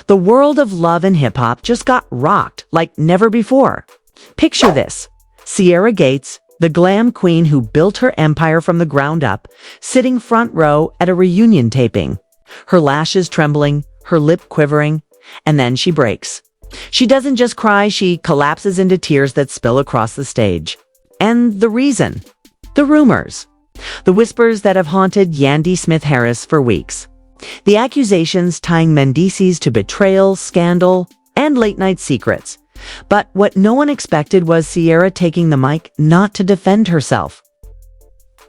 The world of love and hip-hop just got rocked like never before. Picture this. Sierra Gates, the glam queen who built her empire from the ground up, sitting front row at a reunion taping. Her lashes trembling, her lip quivering, and then she breaks. She doesn't just cry, she collapses into tears that spill across the stage. And the reason? The rumors. The whispers that have haunted Yandy Smith-Harris for weeks. The accusations tying Mendeecees to betrayal, scandal, and late-night secrets. But what no one expected was Sierra taking the mic not to defend herself.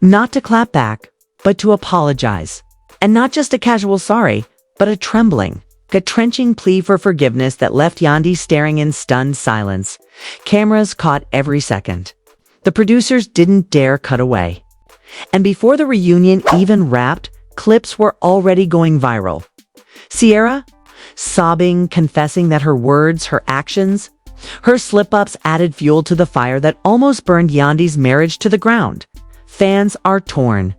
Not to clap back, but to apologize. And not just a casual sorry, but a trenching plea for forgiveness that left Yandy staring in stunned silence. Cameras caught every second. The producers didn't dare cut away. And before the reunion even wrapped, clips were already going viral. Sierra, sobbing, confessing that her words, her actions, her slip-ups added fuel to the fire that almost burned Yandy's marriage to the ground. Fans are torn.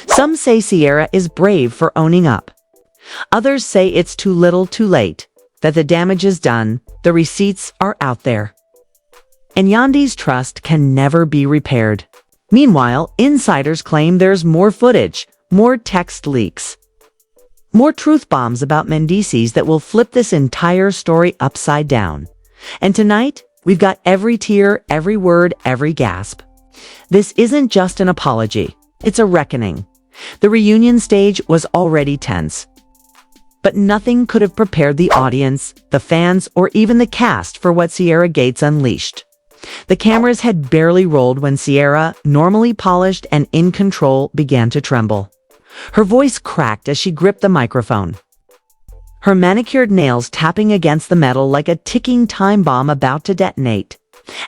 Some say Sierra is brave for owning up. Others say it's too little too late, that the damage is done, the receipts are out there. And Yandy's trust can never be repaired. Meanwhile, insiders claim there's more footage, more text leaks, more truth bombs about Mendeecees that will flip this entire story upside down. And tonight, we've got every tear, every word, every gasp. This isn't just an apology, it's a reckoning. The reunion stage was already tense. But nothing could have prepared the audience, the fans, or even the cast for what Sierra Gates unleashed. The cameras had barely rolled when Sierra, normally polished and in control, began to tremble. Her voice cracked as she gripped the microphone. Her manicured nails tapping against the metal like a ticking time bomb about to detonate.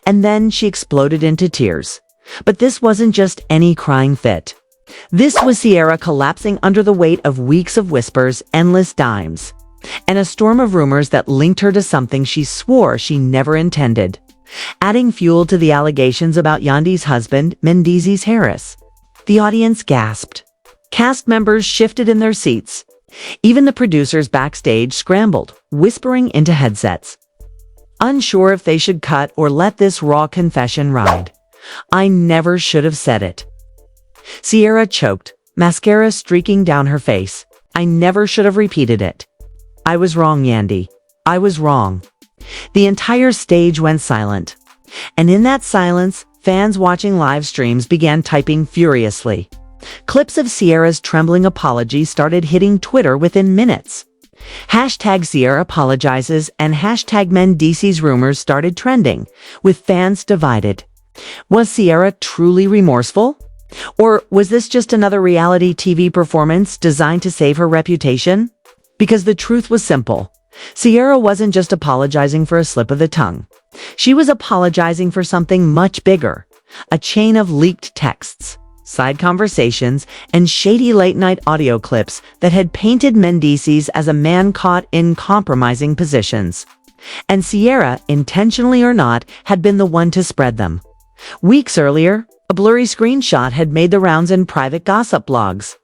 And then she exploded into tears. But this wasn't just any crying fit. This was Sierra collapsing under the weight of weeks of whispers, endless dimes, and a storm of rumors that linked her to something she swore she never intended, adding fuel to the allegations about Yandy's husband, Mendeecees Harris. The audience gasped. Cast members shifted in their seats. Even the producers backstage scrambled, whispering into headsets, unsure if they should cut or let this raw confession ride. I never should have said it. Sierra choked, mascara streaking down her face. I never should have repeated it. I was wrong, Yandy. I was wrong. The entire stage went silent. And in that silence, fans watching live streams began typing furiously. Clips of Sierra's trembling apology started hitting Twitter within minutes. Hashtag Sierra apologizes and hashtag Mendeecees rumors started trending, with fans divided. Was Sierra truly remorseful? Or was this just another reality TV performance designed to save her reputation? Because the truth was simple. Sierra wasn't just apologizing for a slip of the tongue. She was apologizing for something much bigger. A chain of leaked texts, side conversations, and shady late-night audio clips that had painted Mendeecees as a man caught in compromising positions. And Sierra, intentionally or not, had been the one to spread them. Weeks earlier, a blurry screenshot had made the rounds in private gossip blogs.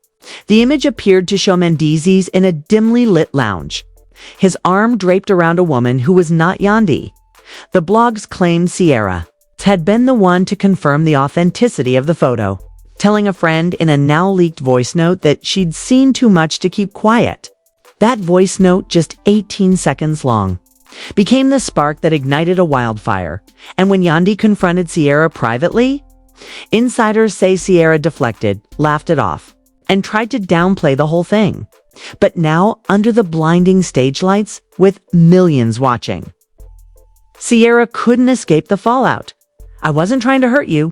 The image appeared to show Mendeecees in a dimly lit lounge, his arm draped around a woman who was not Yandy. The blogs claimed Sierra had been the one to confirm the authenticity of the photo, telling a friend in a now-leaked voice note that she'd seen too much to keep quiet. That voice note, just 18 seconds long, became the spark that ignited a wildfire. And when Yandy confronted Sierra privately, insiders say Sierra deflected, laughed it off, and tried to downplay the whole thing. But now, under the blinding stage lights, with millions watching, Sierra couldn't escape the fallout. I wasn't trying to hurt you.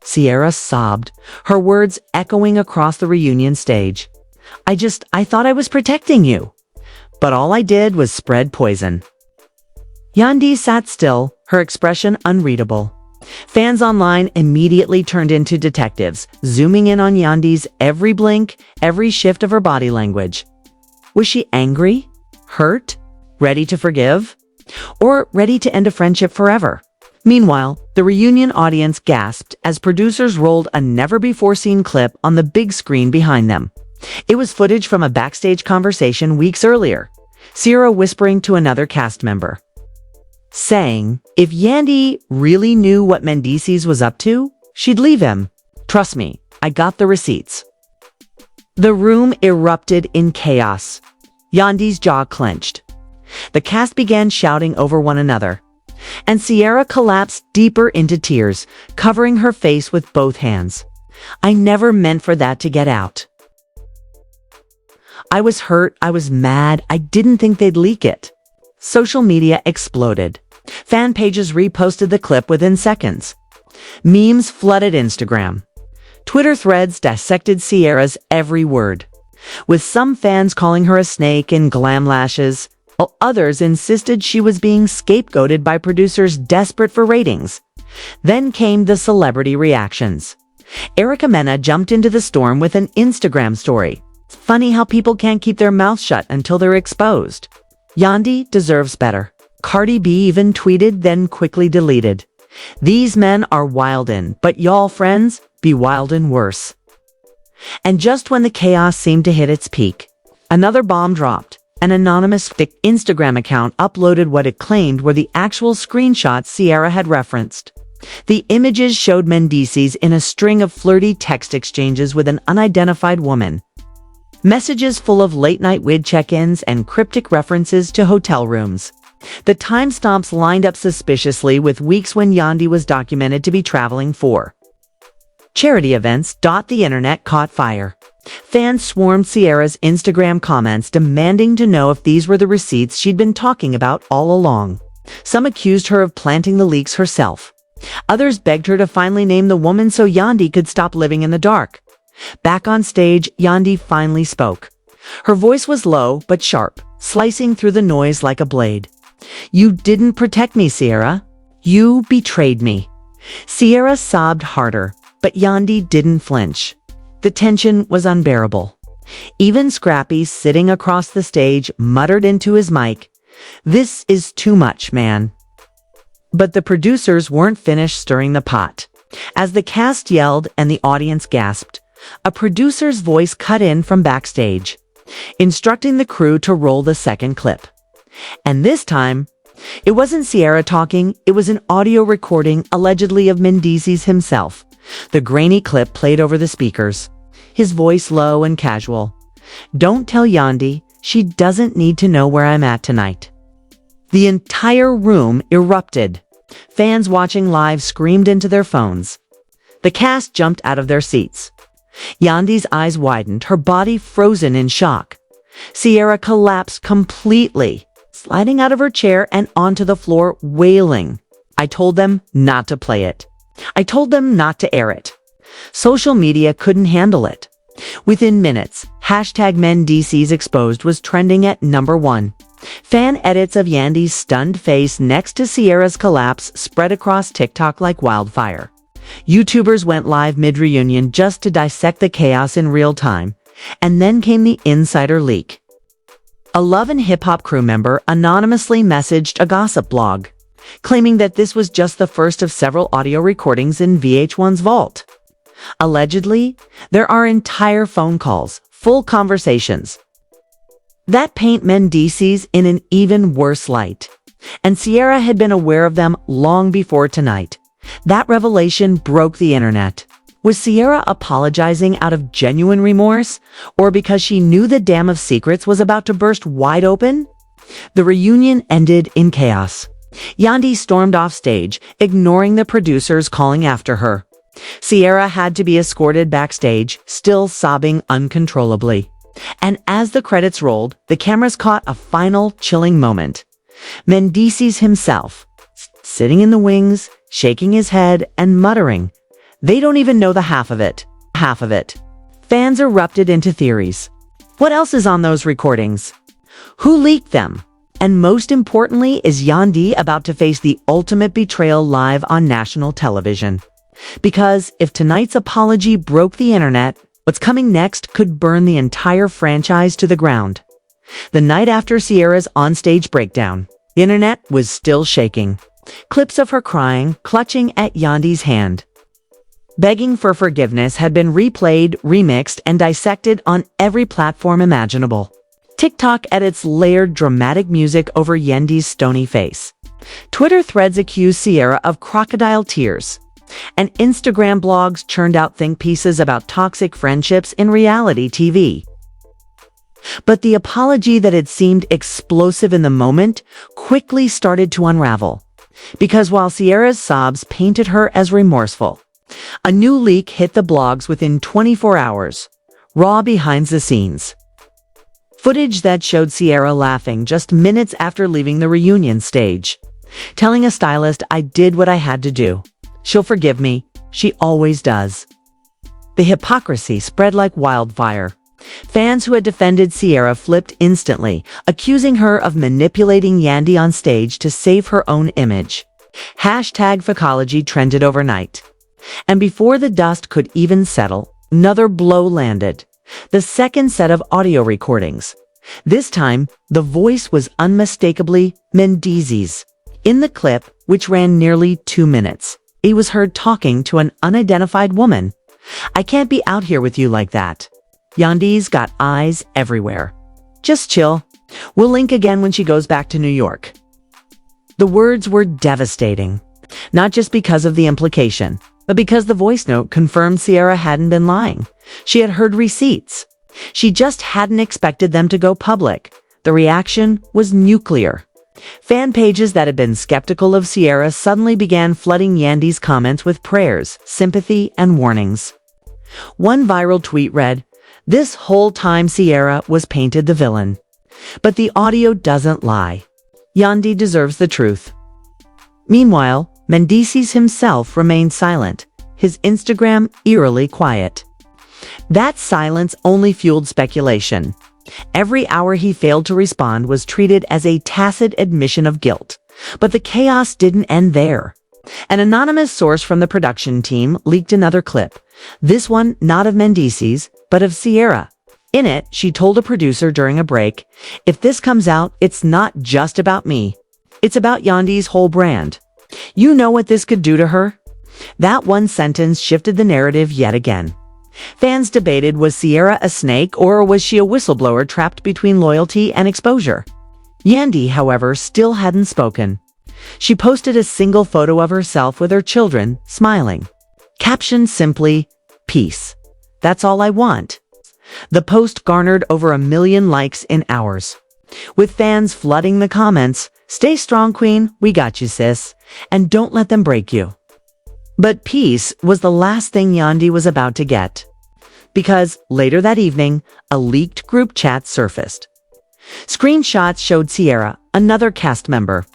Sierra sobbed, her words echoing across the reunion stage. I thought I was protecting you. But all I did was spread poison. Yandy sat still, her expression unreadable. Fans online immediately turned into detectives, zooming in on Yandy's every blink, every shift of her body language. Was she angry? Hurt? Ready to forgive? Or ready to end a friendship forever? Meanwhile, the reunion audience gasped as producers rolled a never-before-seen clip on the big screen behind them. It was footage from a backstage conversation weeks earlier. Sierra whispering to another cast member, saying, if Yandy really knew what Mendeecees was up to, she'd leave him. Trust me, I got the receipts. The room erupted in chaos. Yandy's jaw clenched. The cast began shouting over one another, and Sierra collapsed deeper into tears, covering her face with both hands. I never meant for that to get out. I was hurt, I was mad, I didn't think they'd leak it. Social media exploded. Fan pages reposted the clip within seconds. Memes flooded Instagram. Twitter threads dissected Sierra's every word, with some fans calling her a snake in glam lashes, while others insisted she was being scapegoated by producers desperate for ratings. Then came the celebrity reactions. Erica Mena jumped into the storm with an Instagram story. It's funny how people can't keep their mouths shut until they're exposed. Yandy deserves better. Cardi B even tweeted, then quickly deleted. These men are wildin', but y'all friends, be wildin' worse. And just when the chaos seemed to hit its peak, another bomb dropped. An anonymous fake Instagram account uploaded what it claimed were the actual screenshots Sierra had referenced. The images showed Mendeecees in a string of flirty text exchanges with an unidentified woman. Messages full of late-night wid check-ins and cryptic references to hotel rooms. The timestamps lined up suspiciously with weeks when Yandy was documented to be traveling for charity events. The internet caught fire. Fans swarmed Sierra's Instagram comments demanding to know if these were the receipts she'd been talking about all along. Some accused her of planting the leaks herself. Others begged her to finally name the woman so Yandy could stop living in the dark. Back on stage, Yandy finally spoke. Her voice was low but sharp, slicing through the noise like a blade. You didn't protect me, Sierra. You betrayed me. Sierra sobbed harder, but Yandy didn't flinch. The tension was unbearable. Even Scrappy, sitting across the stage, muttered into his mic, "This is too much, man." But the producers weren't finished stirring the pot. As the cast yelled and the audience gasped, a producer's voice cut in from backstage, instructing the crew to roll the second clip. And this time, it wasn't Sierra talking, it was an audio recording allegedly of Mendeecees himself. The grainy clip played over the speakers, his voice low and casual. "Don't tell Yandy, she doesn't need to know where I'm at tonight." The entire room erupted. Fans watching live screamed into their phones. The cast jumped out of their seats. Yandy's eyes widened, her body frozen in shock. Sierra collapsed completely, sliding out of her chair and onto the floor, wailing. "I told them not to play it. I told them not to air it." Social media couldn't handle it. Within minutes, #Mendeecees exposed was trending at #1. Fan edits of Yandy's stunned face next to Sierra's collapse spread across TikTok like wildfire. YouTubers went live mid-reunion just to dissect the chaos in real time. And then came the insider leak. A Love and Hip Hop crew member anonymously messaged a gossip blog, claiming that this was just the first of several audio recordings in VH1's vault. Allegedly, there are entire phone calls, full conversations, that paint Mendeecees in an even worse light. And Sierra had been aware of them long before tonight. That revelation broke the internet. Was Sierra apologizing out of genuine remorse, or because she knew the dam of secrets was about to burst wide open? The reunion ended in chaos. Yandy stormed off stage, ignoring the producers calling after her. Sierra had to be escorted backstage, still sobbing uncontrollably. And as the credits rolled, the cameras caught a final chilling moment. Mendeecees himself, sitting in the wings, shaking his head and muttering, "They don't even know the half of it." Fans erupted into theories. What else is on those recordings? Who leaked them? And most importantly, is Yandy about to face the ultimate betrayal live on national television? Because if tonight's apology broke the internet, what's coming next could burn the entire franchise to the ground. The night after Sierra's onstage breakdown, the internet was still shaking. Clips of her crying, clutching at Yandy's hand, begging for forgiveness had been replayed, remixed, and dissected on every platform imaginable. TikTok edits layered dramatic music over Yandy's stony face. Twitter threads accuse Sierra of crocodile tears. And Instagram blogs churned out think pieces about toxic friendships in reality TV. But the apology that had seemed explosive in the moment quickly started to unravel. Because while Sierra's sobs painted her as remorseful, a new leak hit the blogs within 24 hours. Raw behind the scenes. Footage that showed Sierra laughing just minutes after leaving the reunion stage, telling a stylist, "I did what I had to do. She'll forgive me. She always does." The hypocrisy spread like wildfire. Fans who had defended Sierra flipped instantly, accusing her of manipulating Yandy on stage to save her own image. #Facology trended overnight. And before the dust could even settle, another blow landed. The second set of audio recordings. This time, the voice was unmistakably Mendeecees. In the clip, which ran nearly 2 minutes, he was heard talking to an unidentified woman. "I can't be out here with you like that. Yandy's got eyes everywhere. Just chill. We'll link again when she goes back to New York." The words were devastating, not just because of the implication, but because the voice note confirmed Sierra hadn't been lying. She had heard receipts. She just hadn't expected them to go public. The reaction was nuclear. Fan pages that had been skeptical of Sierra suddenly began flooding Yandy's comments with prayers, sympathy, and warnings. One viral tweet read, "This whole time Sierra was painted the villain. But the audio doesn't lie. Yandy deserves the truth." Meanwhile, Mendeecees himself remained silent, his Instagram eerily quiet. That silence only fueled speculation. Every hour he failed to respond was treated as a tacit admission of guilt. But the chaos didn't end there. An anonymous source from the production team leaked another clip, this one not of Mendeecees, but of Sierra. In it, she told a producer during a break, "If this comes out, it's not just about me. It's about Yandy's whole brand. You know what this could do to her?" That one sentence shifted the narrative yet again. Fans debated, was Sierra a snake or was she a whistleblower trapped between loyalty and exposure? Yandy, however, still hadn't spoken. She posted a single photo of herself with her children, smiling. Captioned simply, "Peace. That's all I want." The post garnered over 1 million likes in hours, with fans flooding the comments, "Stay strong, queen, we got you, sis, and don't let them break you." But peace was the last thing Yandy was about to get. Because later that evening, a leaked group chat surfaced. Screenshots showed Sierra, another cast member,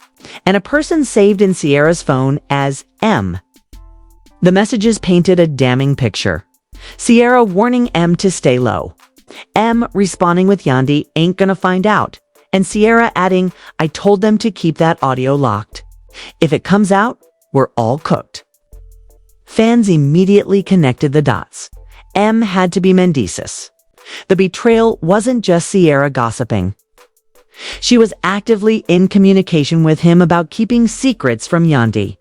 and a person saved in Sierra's phone as M. The messages painted a damning picture. Sierra warning M to stay low. M responding with, "Yandy ain't gonna find out." And Sierra adding, "I told them to keep that audio locked. If it comes out, we're all cooked." Fans immediately connected the dots. M had to be Mendeecees. The betrayal wasn't just Sierra gossiping. She was actively in communication with him about keeping secrets from Yandy.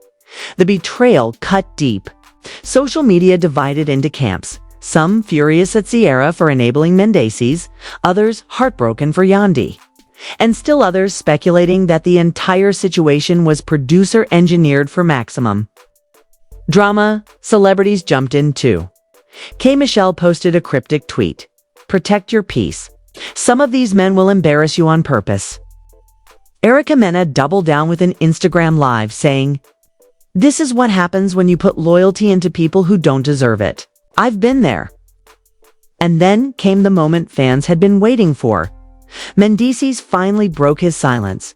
The betrayal cut deep. Social media divided into camps, some furious at Sierra for enabling Mendeecees, others heartbroken for Yandy, and still others speculating that the entire situation was producer-engineered for maximum drama. Celebrities jumped in too. K. Michelle posted a cryptic tweet, "Protect your peace. Some of these men will embarrass you on purpose." Erica Mena doubled down with an Instagram live saying, "This is what happens when you put loyalty into people who don't deserve it. I've been there." And then came the moment fans had been waiting for. Mendeecees finally broke his silence.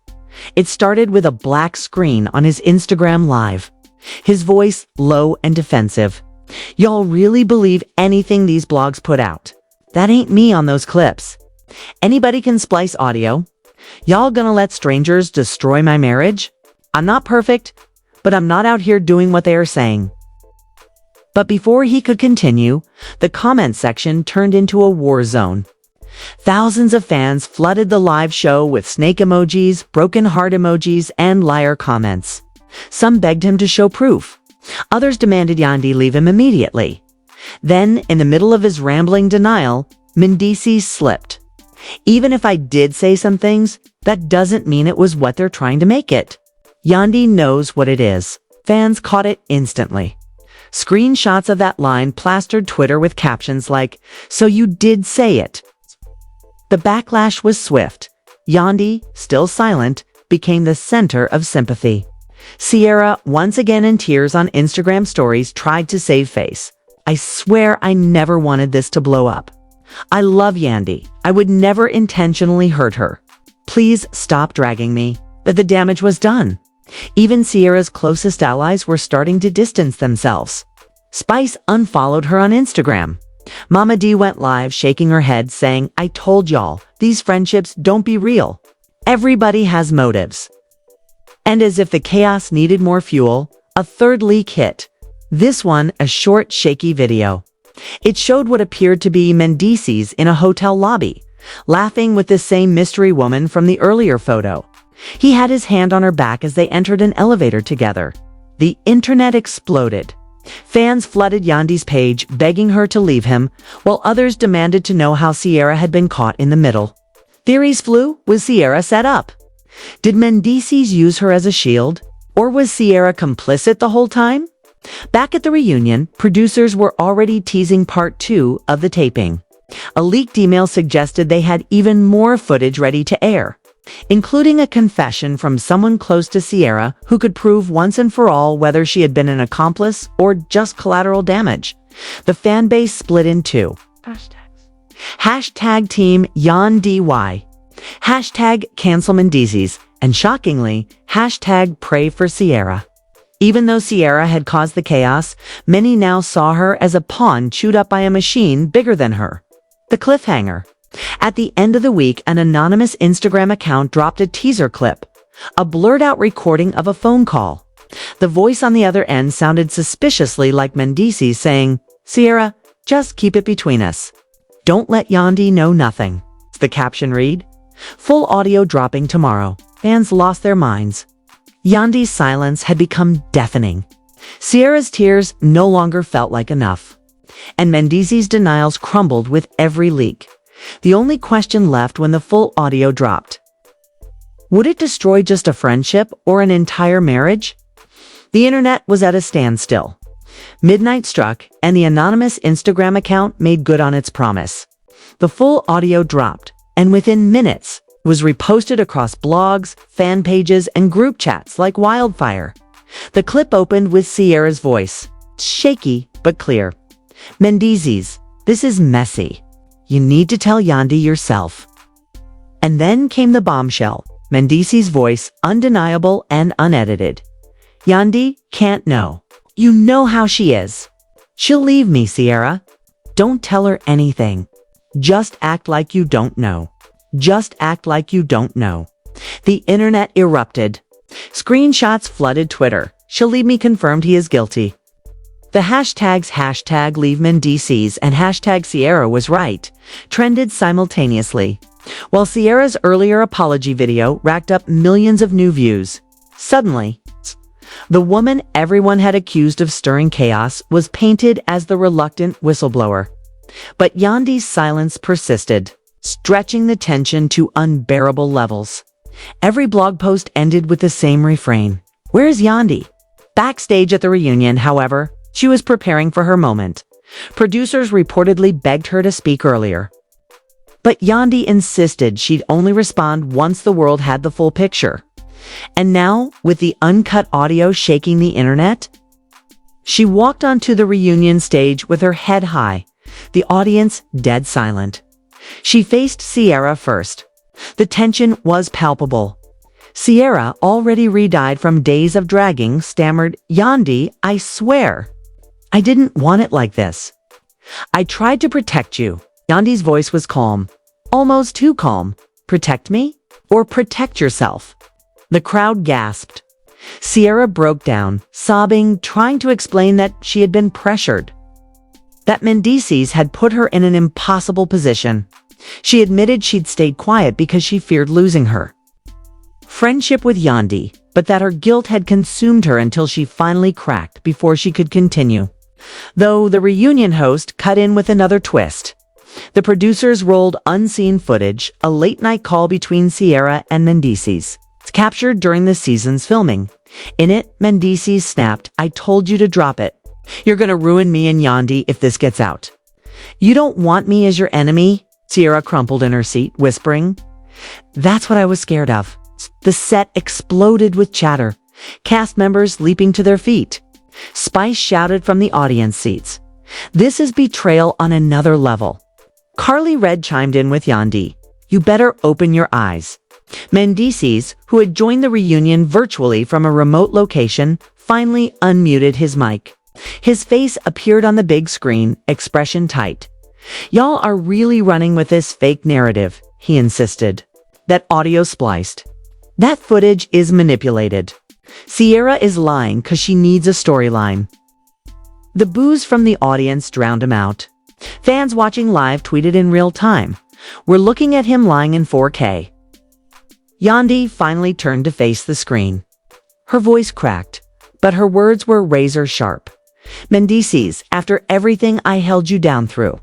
It started with a black screen on his Instagram live. His voice low and defensive. "Y'all really believe anything these blogs put out? That ain't me on those clips. Anybody can splice audio. Y'all gonna let strangers destroy my marriage? I'm not perfect, but I'm not out here doing what they are saying." But before he could continue, the comment section turned into a war zone. Thousands of fans flooded the live show with snake emojis, broken heart emojis, and liar comments. Some begged him to show proof. Others demanded Yandy leave him immediately. Then, in the middle of his rambling denial, Mendeecees slipped. Even if I did say some things, that doesn't mean it was what they're trying to make it. Yandy knows what it is. Fans caught it instantly. Screenshots of that line plastered Twitter with captions like, "So you did say it." The backlash was swift. Yandy, still silent, became the center of sympathy. Sierra, once again in tears on Instagram stories, tried to save face. "I swear I never wanted this to blow up. I love Yandy. I would never intentionally hurt her. Please stop dragging me." But the damage was done. Even Sierra's closest allies were starting to distance themselves. Spice unfollowed her on Instagram. Mama D went live shaking her head saying, "I told y'all, these friendships don't be real. Everybody has motives." And as if the chaos needed more fuel, a third leak hit. This one, a short, shaky video. It showed what appeared to be Mendeecees in a hotel lobby, laughing with the same mystery woman from the earlier photo. He had his hand on her back as they entered an elevator together. The internet exploded. Fans flooded Yandy's page, begging her to leave him, while others demanded to know how Sierra had been caught in the middle. Theories flew. Was Sierra set up? Did Mendeecees use her as a shield? Or was Sierra complicit the whole time? Back at the reunion, producers were already teasing part 2 of the taping. A leaked email suggested they had even more footage ready to air, including a confession from someone close to Sierra who could prove once and for all whether she had been an accomplice or just collateral damage. The fan base split in two. Hashtag Team Yandy. Hashtag Cancel Mendeecees. And shockingly, hashtag Pray for Sierra. Even though Sierra had caused the chaos, many now saw her as a pawn chewed up by a machine bigger than her. The cliffhanger. At the end of the week, an anonymous Instagram account dropped a teaser clip, a blurred-out recording of a phone call. The voice on the other end sounded suspiciously like Mendeecees saying, "Sierra, just keep it between us. Don't let Yandy know nothing." The caption read, "Full audio dropping tomorrow." Fans lost their minds. Yandy's silence had become deafening. Sierra's tears no longer felt like enough. And Mendeecees' denials crumbled with every leak. The only question left when the full audio dropped: would it destroy just a friendship or an entire marriage? The internet was at a standstill. Midnight struck, and the anonymous Instagram account made good on its promise. The full audio dropped, and within minutes, was reposted across blogs, fan pages, and group chats like wildfire. The clip opened with Sierra's voice, shaky but clear. "Mendeecees, this is messy. You need to tell Yandy yourself." And then came the bombshell, Mendeecees' voice, undeniable and unedited. "Yandy can't know. You know how she is. She'll leave me, Sierra. Don't tell her anything. Just act like you don't know. Just act like you don't know." The internet erupted. Screenshots flooded Twitter. "She'll leave me" confirmed he is guilty. The hashtags hashtag Leave Mendeecees and hashtag Sierra was right trended simultaneously, while Sierra's earlier apology video racked up millions of new views. Suddenly, the woman everyone had accused of stirring chaos was painted as the reluctant whistleblower. But Yandy's silence persisted, stretching the tension to unbearable levels. Every blog post ended with the same refrain: "Where's Yandy?" Backstage at the reunion, however, she was preparing for her moment. Producers reportedly begged her to speak earlier. But Yandy insisted she'd only respond once the world had the full picture. And now, with the uncut audio shaking the internet, she walked onto the reunion stage with her head high, the audience dead silent. She faced Sierra first. The tension was palpable. Sierra, already re-dyed from days of dragging, stammered, "Yandy, I swear. I didn't want it like this. I tried to protect you." Yandy's voice was calm, almost too calm. "Protect me? Or protect yourself?" The crowd gasped. Sierra broke down, sobbing, trying to explain that she had been pressured, that Mendeecees had put her in an impossible position. She admitted she'd stayed quiet because she feared losing her friendship with Yandy, but that her guilt had consumed her until she finally cracked before she could continue. Though the reunion host cut in with another twist. The producers rolled unseen footage, a late-night call between Sierra and Mendeecees. It's captured during the season's filming. In it, Mendeecees snapped, "I told you to drop it. You're gonna ruin me and Yandy if this gets out." "You don't want me as your enemy?" Sierra crumpled in her seat, whispering. "That's what I was scared of." The set exploded with chatter, cast members leaping to their feet. Spice shouted from the audience seats, "This is betrayal on another level." Carly Red chimed in with Yandy, "You better open your eyes." Mendeecees, who had joined the reunion virtually from a remote location, finally unmuted his mic. His face appeared on the big screen, expression tight. "Y'all are really running with this fake narrative," he insisted. "That audio spliced. That footage is manipulated. Sierra is lying because she needs a storyline." The boos from the audience drowned him out. Fans watching live tweeted in real time, "We're looking at him lying in 4K. Yandy finally turned to face the screen. Her voice cracked, but her words were razor sharp. "Mendeecees, after everything I held you down through,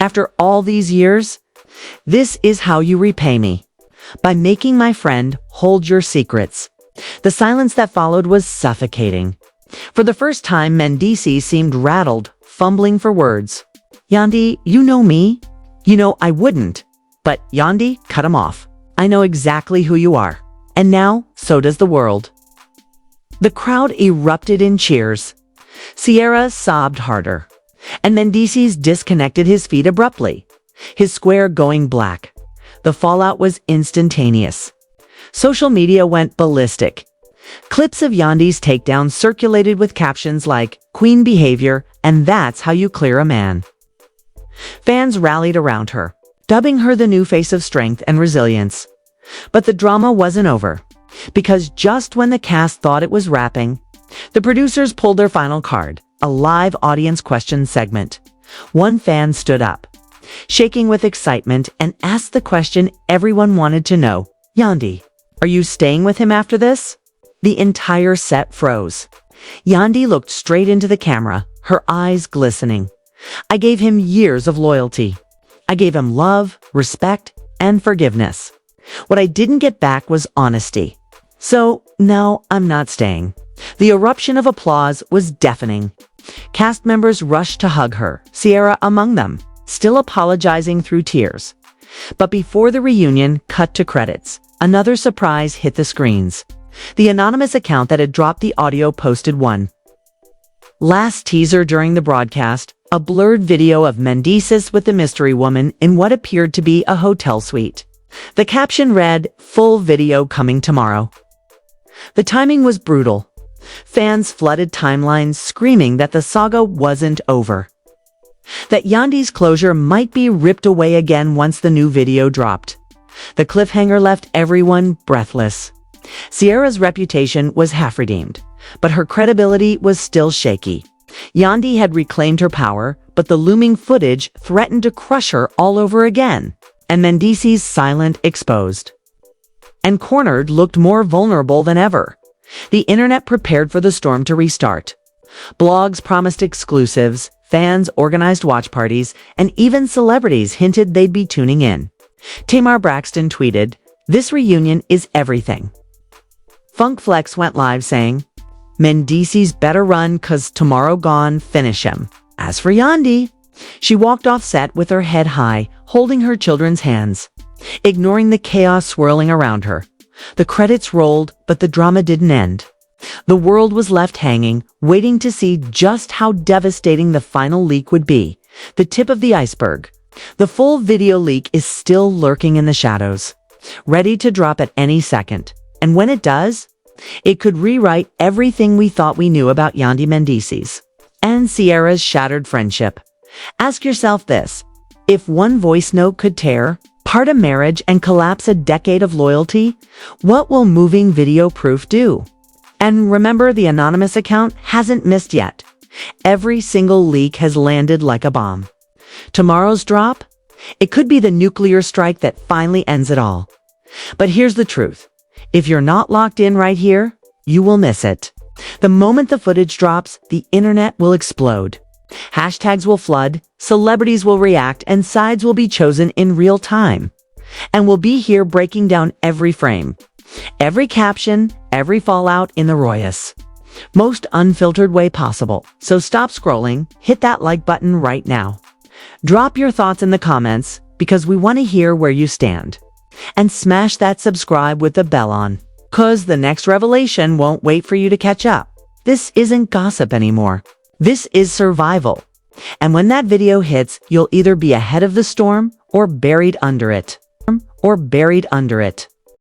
after all these years, this is how you repay me. By making my friend hold your secrets." The silence that followed was suffocating. For the first time, Mendeecees seemed rattled, fumbling for words. "Yandy, you know me. You know I wouldn't. But Yandy, cut him off. I know exactly who you are. And now, so does the world." The crowd erupted in cheers. Sierra sobbed harder, and Mendeecees disconnected his feed abruptly, his square going black. The fallout was instantaneous. Social media went ballistic. Clips of Yandy's takedown circulated with captions like, "Queen behavior, and that's how you clear a man." Fans rallied around her, dubbing her the new face of strength and resilience. But the drama wasn't over, because just when the cast thought it was wrapping, the producers pulled their final card, a live audience question segment. One fan stood up, shaking with excitement, and asked the question everyone wanted to know. "Yandy, are you staying with him after this?" The entire set froze. Yandy looked straight into the camera, her eyes glistening. "I gave him years of loyalty. I gave him love, respect, and forgiveness. What I didn't get back was honesty. So, no, I'm not staying." The eruption of applause was deafening. Cast members rushed to hug her, Sierra among them, still apologizing through tears. But before the reunion cut to credits, another surprise hit the screens. The anonymous account that had dropped the audio posted one last teaser during the broadcast, a blurred video of Mendeecees with the mystery woman in what appeared to be a hotel suite. The caption read, "Full video coming tomorrow." The timing was brutal. Fans flooded timelines screaming that the saga wasn't over, that Yandy's closure might be ripped away again once the new video dropped. The cliffhanger left everyone breathless. Sierra's reputation was half-redeemed, but her credibility was still shaky. Yandy had reclaimed her power, but the looming footage threatened to crush her all over again. And Mendeecees, silent, exposed, and cornered, looked more vulnerable than ever. The internet prepared for the storm to restart. Blogs promised exclusives, fans organized watch parties, and even celebrities hinted they'd be tuning in. Tamar Braxton tweeted, "This reunion is everything." Funk Flex went live saying, "Mendeecees better run 'cause tomorrow gone, finish him." As for Yandy, she walked off set with her head high, holding her children's hands, ignoring the chaos swirling around her. The credits rolled, but the drama didn't end. The world was left hanging, waiting to see just how devastating the final leak would be. The tip of the iceberg. The full video leak is still lurking in the shadows, ready to drop at any second. And when it does, it could rewrite everything we thought we knew about Yandy Mendeecees and Sierra's shattered friendship. Ask yourself this: if one voice note could tear, part a marriage, and collapse a decade of loyalty, what will moving video proof do? And remember, the anonymous account hasn't missed yet. Every single leak has landed like a bomb. Tomorrow's drop? It could be the nuclear strike that finally ends it all. But here's the truth. If you're not locked in right here, you will miss it. The moment the footage drops, the internet will explode. Hashtags will flood, celebrities will react, and sides will be chosen in real time. And we'll be here breaking down every frame, every caption, every fallout in the Royus. Most unfiltered way possible. So stop scrolling, hit that like button right now. Drop your thoughts in the comments because we want to hear where you stand. And smash that subscribe with the bell on, 'cause the next revelation won't wait for you to catch up. This isn't gossip anymore. This is survival. And when that video hits, you'll either be ahead of the storm or buried under it.